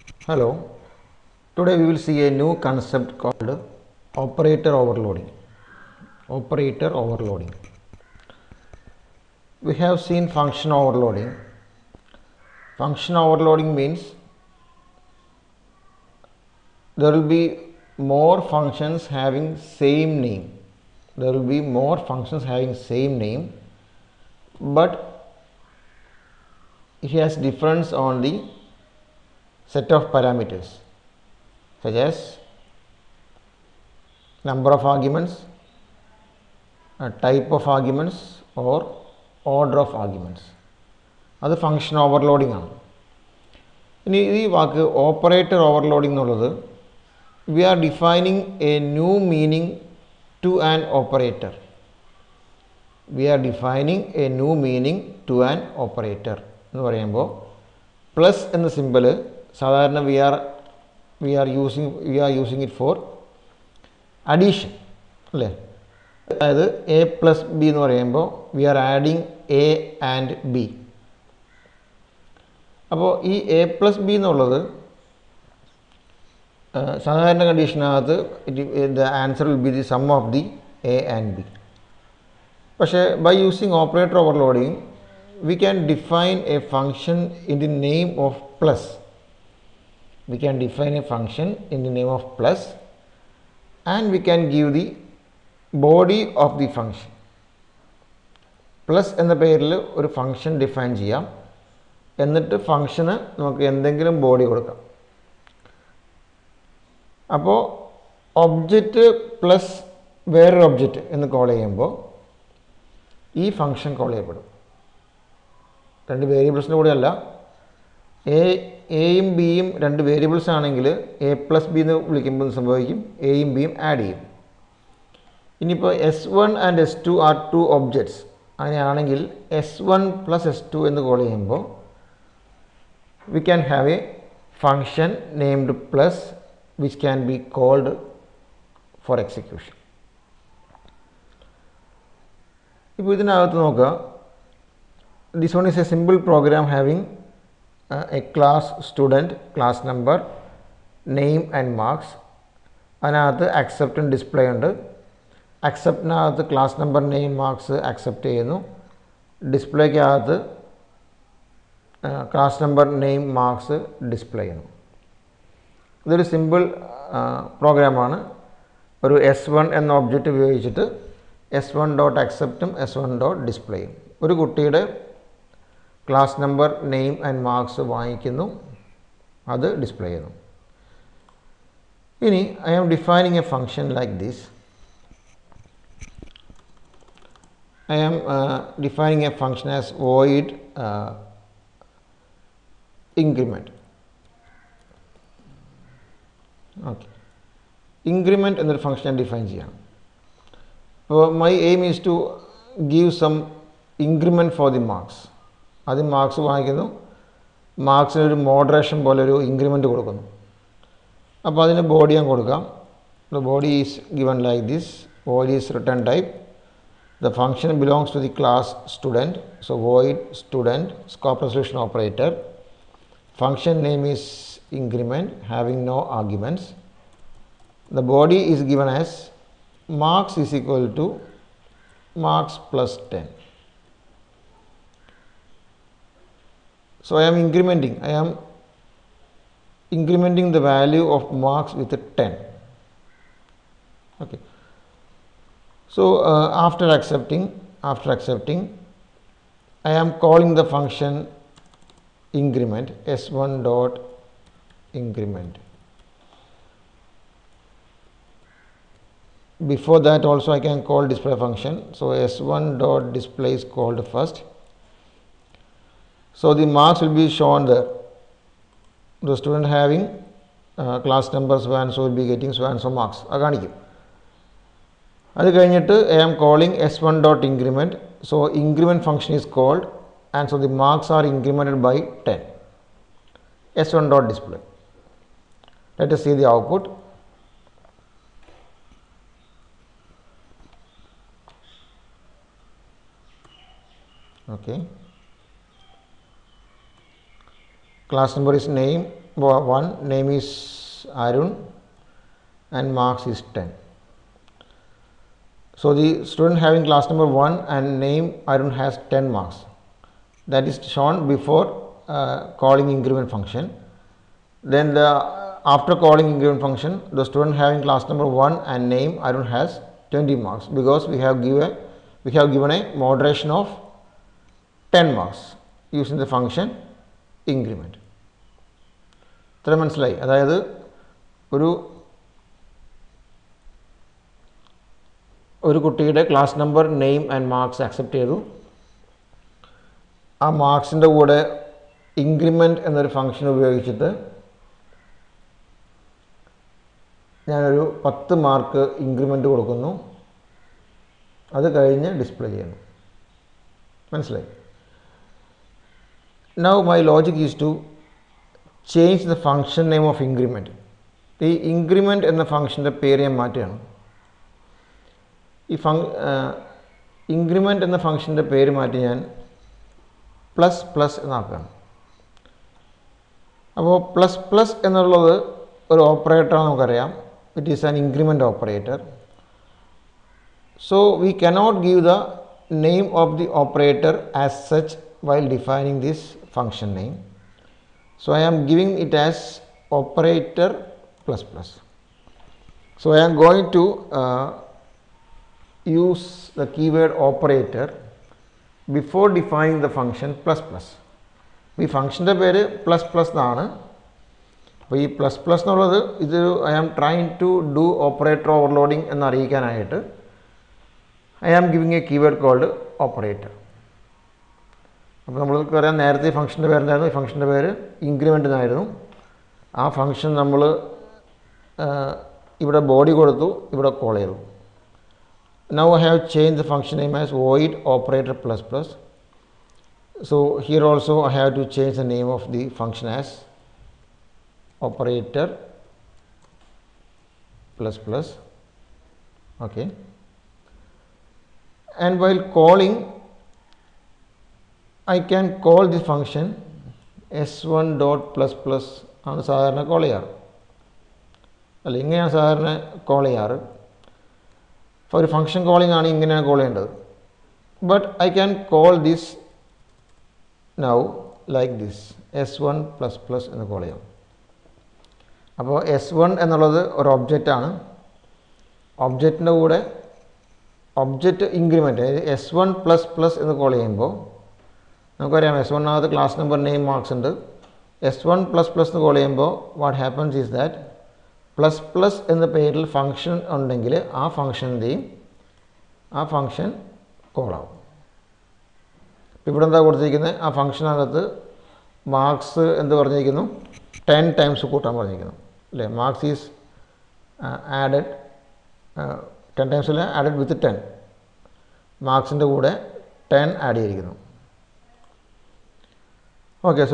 Hello, today we will see a new concept called operator overloading. Operator overloading. We have seen function overloading. Function overloading means there will be more functions having same name. There will be more functions having same name, but it has difference on the set of parameters such as number of arguments, type of arguments or order of arguments. അത് function overloading ആണ്. ഇനി ഈ വാക്ക് operator overloading എന്നുള്ളത് we are defining a new meaning to an operator. We are defining a new meaning to an operator എന്ന് പറയുമ്പോൾ plus എന്ന simple സാധാരണ we are using it for addition അല്ലേ. അതായത് എ പ്ലസ് ബി എന്ന് പറയുമ്പോൾ we are adding A and B. അപ്പോൾ ഈ എ പ്ലസ് ബി എന്നുള്ളത് സാധാരണ കണ്ടീഷനകത്ത് the answer will be the some of the A and B. പക്ഷേ by using operator overloading we can define a function in the name of plus. We can define a function in the name of plus and we can give the body of the function. Plus എന്ന പേരിൽ ഒരു function define ചെയ്യാം, എന്നിട്ട് ഫംഗ്ഷന് നമുക്ക് എന്തെങ്കിലും body കൊടുക്കാം. അപ്പോൾ ഒബ്ജക്റ്റ് പ്ലസ് വേറൊരു ഒബ്ജക്റ്റ് എന്ന് കോൾ ചെയ്യുമ്പോൾ ഈ ഫംഗ്ഷൻ കോൾ ചെയ്യപ്പെടും. രണ്ട് വേരിയബിൾസിൻ്റെ കൂടെയല്ല, എയും ബിയും രണ്ട് വേരിയബിൾസ് ആണെങ്കിൽ എ പ്ലസ് ബി എന്ന് വിളിക്കുമ്പോൾ സംഭവിക്കും എയും ബിയും ആഡ് ചെയ്യും. ഇനിയിപ്പോൾ S1 and S2 R to objects, അങ്ങനെയാണെങ്കിൽ S1 പ്ലസ് S2 എന്ന് കോൾ ചെയ്യുമ്പോൾ we can have a function named plus which can be called for execution. ഇപ്പോൾ ഇതിനകത്ത് നോക്കുക, this one is a simple program having a class student, class number, name and marks. അതിനകത്ത് accept and display ഉണ്ട്. acceptനകത്ത് class number, name, marks accept ചെയ്യുന്നു. ഡിസ്പ്ലേക്കകത്ത് class number, name, marks display ചെയ്യുന്നു. ഇതൊരു simple പ്രോഗ്രാമാണ്. ഒരു S1 എന്ന ഒബ്ജക്റ്റ് ഉപയോഗിച്ചിട്ട് S1 dot acceptഉം S1 dot ഡിസ്പ്ലേയും ഒരു കുട്ടിയുടെ class number, name and marks വാങ്ങിക്കുന്നു, അത് ഡിസ്പ്ലേ ചെയ്യുന്നു. ഇനി I am defining a function like this. I am defining a function as void increment. Okay, increment എന്നൊരു ഫംഗ്ഷൻ ഞാൻ ഡിഫൈൻ ചെയ്യണം. അപ്പോൾ my aim is to give some increment for the marks. ആദ്യം marks വാങ്ങിക്കുന്നു, മാർക്സിനൊരു moderation പോലെ ഒരു increment കൊടുക്കുന്നു. അപ്പോൾ അതിന് ബോഡി ഞാൻ കൊടുക്കാം. The body is given like this. Body is return type. The function belongs to the class student. So void student, scope resolution operator. Function name is increment having no arguments. The body is given as marks is equal to marks plus 10. So I am incrementing the value of marks with 10. Okay. So after accepting I am calling the function increment S1 dot increment. Before that also I can call display function. So S1 dot display is called first. So the marks will be shown there. The student having class number so and so will be getting so and so marks. അത് കാണിക്കും. അത് കഴിഞ്ഞിട്ട് I am calling S1 dot increment. So increment function is called and so the marks are incremented by 10. S1 dot display. Let us see the output. Okay. Class number is name, 1, name is Arun and marks is 10. So the student having class number 1 and name Arun has 10 marks. That is shown before calling increment function. Then after calling increment function, the student having class number 1 and name Arun has 20 marks, because we have given a moderation of 10 marks using the function increment. ഇത്ര മനസ്സിലായി. അതായത് ഒരു കുട്ടിയുടെ class number, name and marks accept ചെയ്തു. ആ മാർക്സിൻ്റെ കൂടെ increment എന്നൊരു function ഉപയോഗിച്ചിട്ട് ഞാനൊരു 10 മാർക്ക് ഇൻക്രിമെൻറ്റ് കൊടുക്കുന്നു. അത് കഴിഞ്ഞ് ഡിസ്പ്ലേ ചെയ്യുന്നു. മനസ്സിലായി? Now my logic is to change the function name of increment. ഈ ഇൻക്രിമെൻറ്റ് എന്ന ഫംഗ്ഷൻ്റെ പേര് ഞാൻ മാറ്റുകയാണ്. ഈ ഇൻക്രിമെൻറ്റ് എന്ന ഫംഗ്ഷൻ്റെ പേര് മാറ്റി ഞാൻ പ്ലസ് പ്ലസ് എന്നാക്കുകയാണ്. അപ്പോൾ പ്ലസ് പ്ലസ് എന്നുള്ളത് ഒരു ഓപ്പറേറ്ററാണ് നമുക്കറിയാം. It is an increment operator. So we cannot give the name of the operator as such while defining this function name. So I am giving it as operator plus plus. So I am going to use the keyword operator before defining the function plus plus. ഈ ഫംഗ്ഷൻ്റെ പേര് plus plus എന്നാണ്. അപ്പോൾ ഈ plus plus എന്നുള്ളത് I am trying to do operator overloading എന്നറിയിക്കാനായിട്ട് I am giving a keyword called operator. അപ്പോൾ നമ്മൾക്കറിയാം നേരത്തെ ഈ ഫംഗ്ഷൻ്റെ പേരെന്തായിരുന്നു? ഈ ഫംഗ്ഷൻ്റെ പേര് ഇൻക്രിമെൻ്റ് എന്നായിരുന്നു. ആ ഫംഗ്ഷൻ നമ്മൾ ഇവിടെ ബോഡി കൊടുത്തു, ഇവിടെ കോൾ ചെയ്തു. Now I have changed the function name as void operator plus plus. So here also I have to change the name of the function as operator plus plus. Okay. And while calling, I can call this function s1 dot plus plus ആണ് സാധാരണ call ചെയ്യാറ്. അല്ല, ഇങ്ങനെയാണ് സാധാരണ call ചെയ്യാറ്. അപ്പോൾ ഒരു function calling ആണ് ഇങ്ങനെയാണ് കോൾ ചെയ്യേണ്ടത്. But I can call this now like this, s1 plus plus എന്ന് കോൾ ചെയ്യാം. അപ്പോൾ s1 എന്നുള്ളത് ഒരു ഒബ്ജക്റ്റാണ്. ഒബ്ജക്റ്റിൻ്റെ കൂടെ object increment s1 plus plus എന്ന് കോൾ ചെയ്യുമ്പോൾ നമുക്കറിയാം s1 class number, name, marks ഉണ്ട്. s1 പ്ലസ് പ്ലസ് എന്ന് കോൾ ചെയ്യുമ്പോൾ what happens is that plus plus എന്ന പേരിൽ ഫംഗ്ഷൻ ഉണ്ടെങ്കിൽ ആ ഫംഗ്ഷൻ കോളാവും. ഇവിടെ എന്താ കൊടുത്തിരിക്കുന്നത്? ആ ഫംഗ്ഷനകത്ത് മാർക്സ് എന്ത് പറഞ്ഞിരിക്കുന്നു? 10 ടൈംസ് കൂട്ടാൻ പറഞ്ഞിരിക്കുന്നു അല്ലേ? മാർക്സ് ഈസ് ആഡഡ് 10 ടൈംസ് അല്ല, ആഡഡ് വിത്ത് 10. മാർക്സിൻ്റെ കൂടെ 10 ആഡ് ചെയ്തിരിക്കുന്നു. Okay,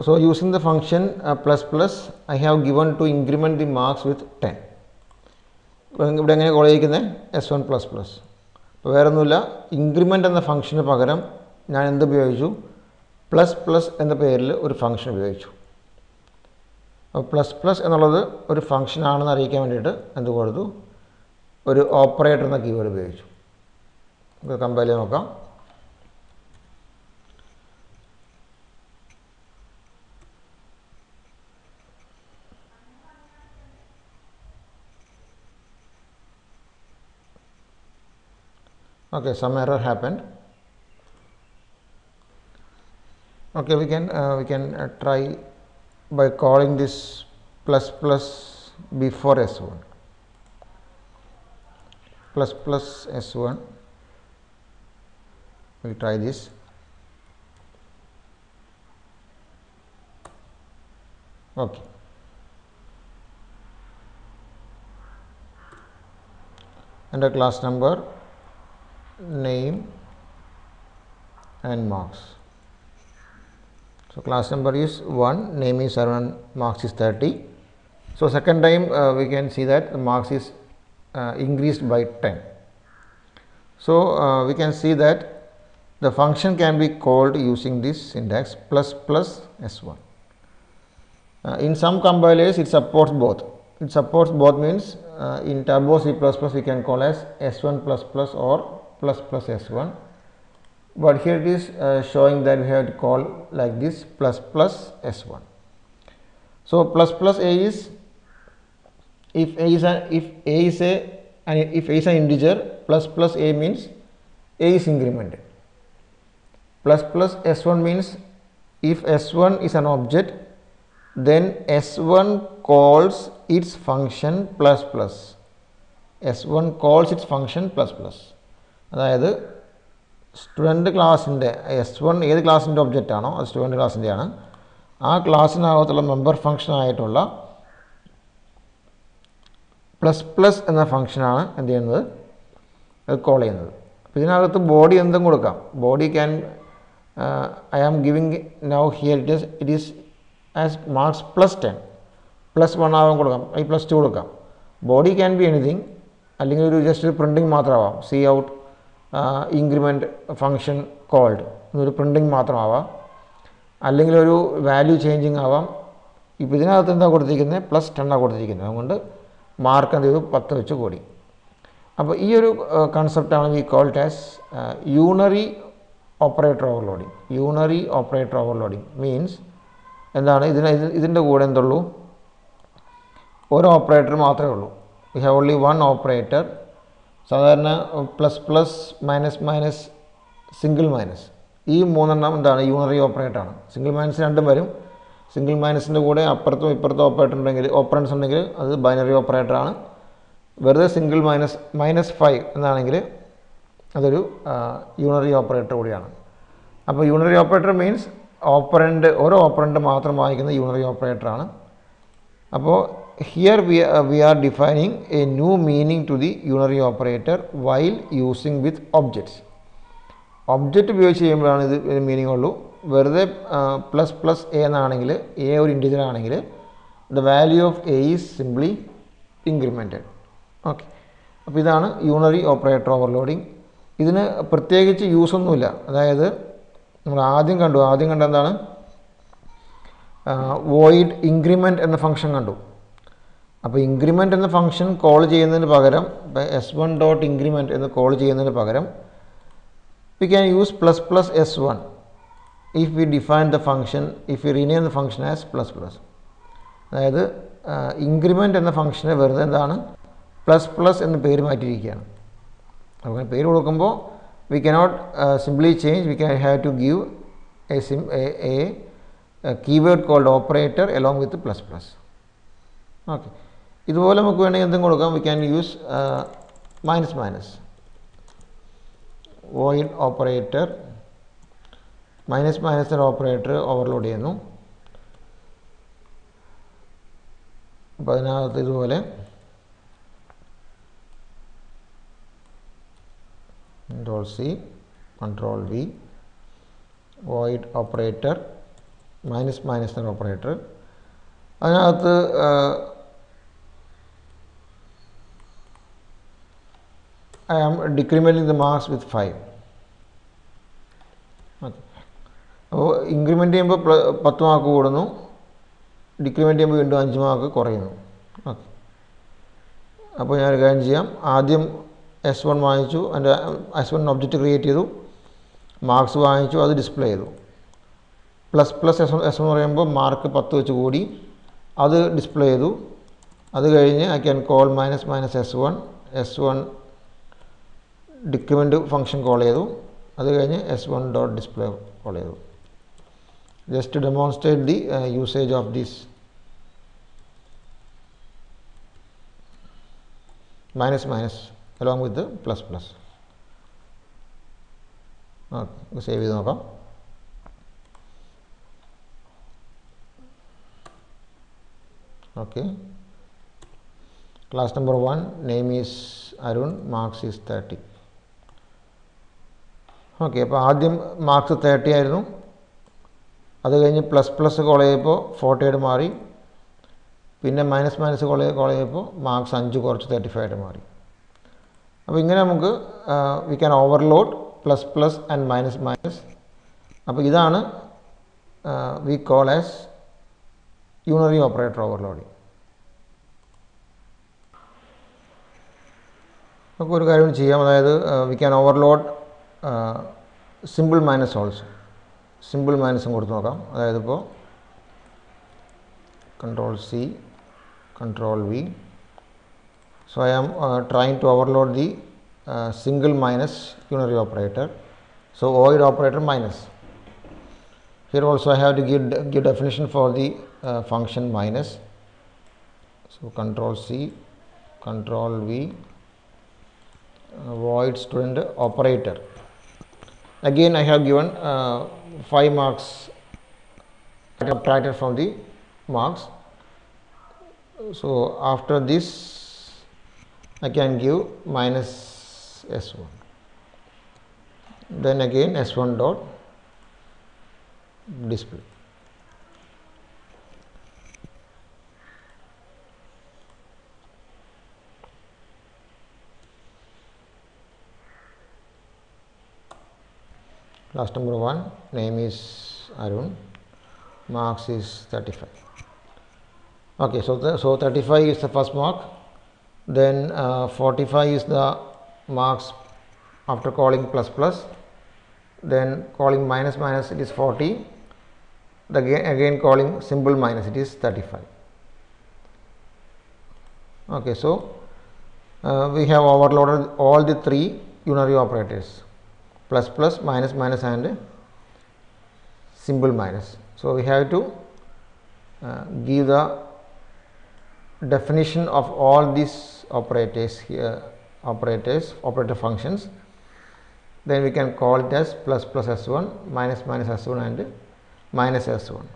so using the function plus plus, I have given to increment the marks with 10. ഇവിടെ എങ്ങനെ കോൾ ചെയ്യിക്കുന്നത്? s1 plus plus. അപ്പോൾ വേറെ ഒന്നുമില്ല, ഇൻക്രിമെൻ്റ് എന്ന ഫംഗ്ഷന് പകരം ഞാൻ എന്ത് ഉപയോഗിച്ചു? പ്ലസ് പ്ലസ് എന്ന പേരിൽ ഒരു ഫംഗ്ഷൻ ഉപയോഗിച്ചു. അപ്പോൾ പ്ലസ് പ്ലസ് എന്നുള്ളത് ഒരു ഫംഗ്ഷൻ ആണെന്ന് അറിയിക്കാൻ വേണ്ടിയിട്ട് എന്ത് കൊടുത്തു? ഒരു ഓപ്പറേറ്റർ എന്ന കീവേഡ് ഉപയോഗിച്ചു. നമുക്ക് കമ്പയർ ചെയ്ത് നോക്കാം. Okay, some error happened. Okay, we can try by calling this plus plus before s1. Plus plus s1. We try this. Okay. Enter class number, name and marks. So class number is 1, name is 7, marks is 30. So second time we can see that the marks is increased by 10. So we can see that the function can be called using this syntax plus plus s1. In some compilers it supports both. It supports both means in Turbo C++ we can call as S1++ or ++ S1. But here it is showing that we have to call like this ++ S1. So ++ A is if A is an integer, ++ A means A is incremented. ++ S1 means if S1 is an object, then S1 calls its function ++. S1 calls its function ++. അതായത് student ക്ലാസ്സിൻ്റെ S1 ഏത് ക്ലാസ്സിൻ്റെ object ആണോ അത് student ക്ലാസ്സിൻ്റെയാണ്. ആ ക്ലാസ്സിനകത്തുള്ള member function ആയിട്ടുള്ള ++ എന്ന ഫംഗ്ഷനാണ് എന്ത് ചെയ്യുന്നത്, അത് കോൾ ചെയ്യുന്നത്. അപ്പോൾ ഇതിനകത്ത് ബോഡി എന്തും കൊടുക്കാം. Body can I am giving now here it is as marks +10 +1 ആവാൻ കൊടുക്കാം, +2 കൊടുക്കാം. ബോഡി ക്യാൻ ബി എനിത്തിങ്, അല്ലെങ്കിൽ ഒരു ജസ്റ്റ് പ്രിൻറ്റിങ് മാത്രമാവാം. C out increment function called എന്നൊരു പ്രിൻറ്റിങ് മാത്രമാവാം, അല്ലെങ്കിൽ ഒരു വാല്യൂ ചേഞ്ചിങ് ആവാം. ഇപ്പോൾ ഇതിനകത്ത് എന്താ കൊടുത്തിരിക്കുന്നത്, +10 കൊടുത്തിരിക്കുന്നത്. അതുകൊണ്ട് മാർക്ക് എന്ത് ചെയ്തു, 10 വെച്ച് കൂടി. അപ്പോൾ ഈ ഒരു കൺസെപ്റ്റാണ് we called as unary operator overloading. Unary operator overloading means എന്താണ്, ഇതിൻ്റെ കൂടെ എന്തുള്ളൂ, ഒരു ഓപ്പറേറ്റർ മാത്രമേ ഉള്ളൂ. We have only one operator. സാധാരണ ++, സിംഗിൾ മൈനസ്, ഈ മൂന്നെണ്ണം എന്താണ് യൂണറി ഓപ്പറേറ്ററാണ്. സിംഗിൾ മൈനസ് രണ്ടും വരും. സിംഗിൾ മൈനസിൻ്റെ കൂടെ അപ്പുറത്തും ഇപ്പുറത്തും ഓപ്പറേറ്റൻസ് ഉണ്ടെങ്കിൽ അത് ബൈനറി ഓപ്പറേറ്ററാണ്. വെറുതെ സിംഗിൾ -5 എന്നാണെങ്കിൽ അതൊരു യൂണറി ഓപ്പറേറ്റർ കൂടിയാണ്. അപ്പോൾ യൂണറി ഓപ്പറേറ്റർ മീൻസ് ഓരോ ഓപ്പറൻറ്റ് മാത്രം വായിക്കുന്ന യൂണറി ഓപ്പറേറ്ററാണ്. അപ്പോൾ here we are defining a new meaning to the unary operator while using with objects. Object ഉപയോഗിച്ച് ചെയ്യുമ്പോഴാണ് ഇത് മീനിങ് ഉള്ളൂ. വെറുതെ ++ A എന്നാണെങ്കിൽ, A ഒരു ഇൻറ്റിജർ ആണെങ്കിൽ the value of A is simply incremented. Okay, അപ്പോൾ ഇതാണ് യൂണറി ഓപ്പറേറ്റർ ഓവർലോഡിങ്. ഇതിന് പ്രത്യേകിച്ച് യൂസൊന്നുമില്ല. അതായത് നമ്മൾ ആദ്യം കണ്ട എന്താണ്, വോയിഡ് ഇൻക്രിമെൻറ്റ് എന്ന ഫംഗ്ഷൻ കണ്ടു. അപ്പോൾ ഇൻക്രിമെൻറ്റ് എന്ന ഫംഗ്ഷൻ കോൾ ചെയ്യുന്നതിന് പകരം, S1.increment എന്ന് കോൾ ചെയ്യുന്നതിന് പകരം we can use ++ S1 if we define the function, if we rename the function as ++. അതായത് ഇൻക്രിമെൻറ്റ് എന്ന ഫംഗ്ഷനെ വെറുതെ എന്താണ് ++ എന്ന് പേര് മാറ്റിയിരിക്കുകയാണ്. അപ്പോൾ പേര് കൊടുക്കുമ്പോൾ we cannot simply change, we can have to give a keyword called operator along with ++. Okay, ഇതുപോലെ നമുക്ക് വേണമെങ്കിൽ എന്തും കൊടുക്കാം. we can use -, void operator, -, operator overload ചെയ്യുന്നു. അപ്പോൾ അതിനകത്ത് ഇതുപോലെ Ctrl+C, Ctrl+V, void operator, -, operator. അതിനകത്ത് I am decrementing the marks with 5. Okay, അപ്പോൾ ഇൻക്രിമെൻറ്റ് ചെയ്യുമ്പോൾ 10 മാർക്ക് കൂടുന്നു, ഡിക്രിമെൻറ്റ് ചെയ്യുമ്പോൾ വീണ്ടും 5 മാർക്ക് കുറയുന്നു. ഓക്കെ, അപ്പോൾ ഞാനൊരു കാര്യം ചെയ്യാം. ആദ്യം S1 വാങ്ങിച്ചു, അതിൻ്റെ S1 ഒബ്ജക്റ്റ് ക്രിയേറ്റ് ചെയ്തു, മാർക്സ് വാങ്ങിച്ചു, അത് ഡിസ്പ്ലേ ചെയ്തു. ++ S1 പറയുമ്പോൾ മാർക്ക് 10 വെച്ച് കൂടി, അത് ഡിസ്പ്ലേ ചെയ്തു. അത് കഴിഞ്ഞ് I can call -, S1 decrement function call ചെയ്തു. അത് കഴിഞ്ഞ് S1.display കോൾ ചെയ്തു. Just to demonstrate the usage of this -, along with the ++. Okay, save ചെയ്ത് നോക്കാം. Okay, class number 1, name is Arun, marks is 30. Okay, അപ്പോൾ ആദ്യം മാർക്സ് 30 ആയിരുന്നു. അത് കഴിഞ്ഞ് ++ കോൾ ചെയ്തപ്പോൾ 40 മാറി. പിന്നെ -, കോൾ ചെയ്തപ്പോൾ മാർക്സ് 5 കുറച്ച് 35 മാറി. അപ്പോൾ ഇങ്ങനെ നമുക്ക് വി ക്യാൻ ഓവർലോഡ് ++ ആൻഡ് -. അപ്പോൾ ഇതാണ് we call as unary operator overloading. നമുക്ക് ഒരു കാര്യം ചെയ്യാം, അതായത് we can overload simple minus also. Simple minus കൊടുത്തു നോക്കാം. അതായത് ഇപ്പോൾ control C, control V. So I am trying to overload the single minus unary operator. So void operator minus. Here also I have to give definition for the function minus. So control C, control V, void student operator. Again I have given 5 marks subtracted from the marks. So after this I can give minus S1. Then again S1 dot display. Class number 1, name is Arun, marks is 35. Okay, so 35 is the first mark, then 45 is the marks after calling plus plus, then calling minus minus, it is 40, again calling symbol minus, it is 35. Okay, so we have overloaded all the 3 unary operators, plus plus, minus minus and symbol minus. So we have to give the definition of all these operators here, operator functions. Then we can call it as plus plus S1, minus minus S1 and minus S1.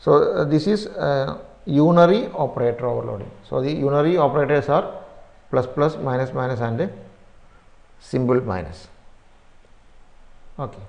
So this is unary operator overloading. So the unary operators are plus plus, minus minus and symbol minus. Okay.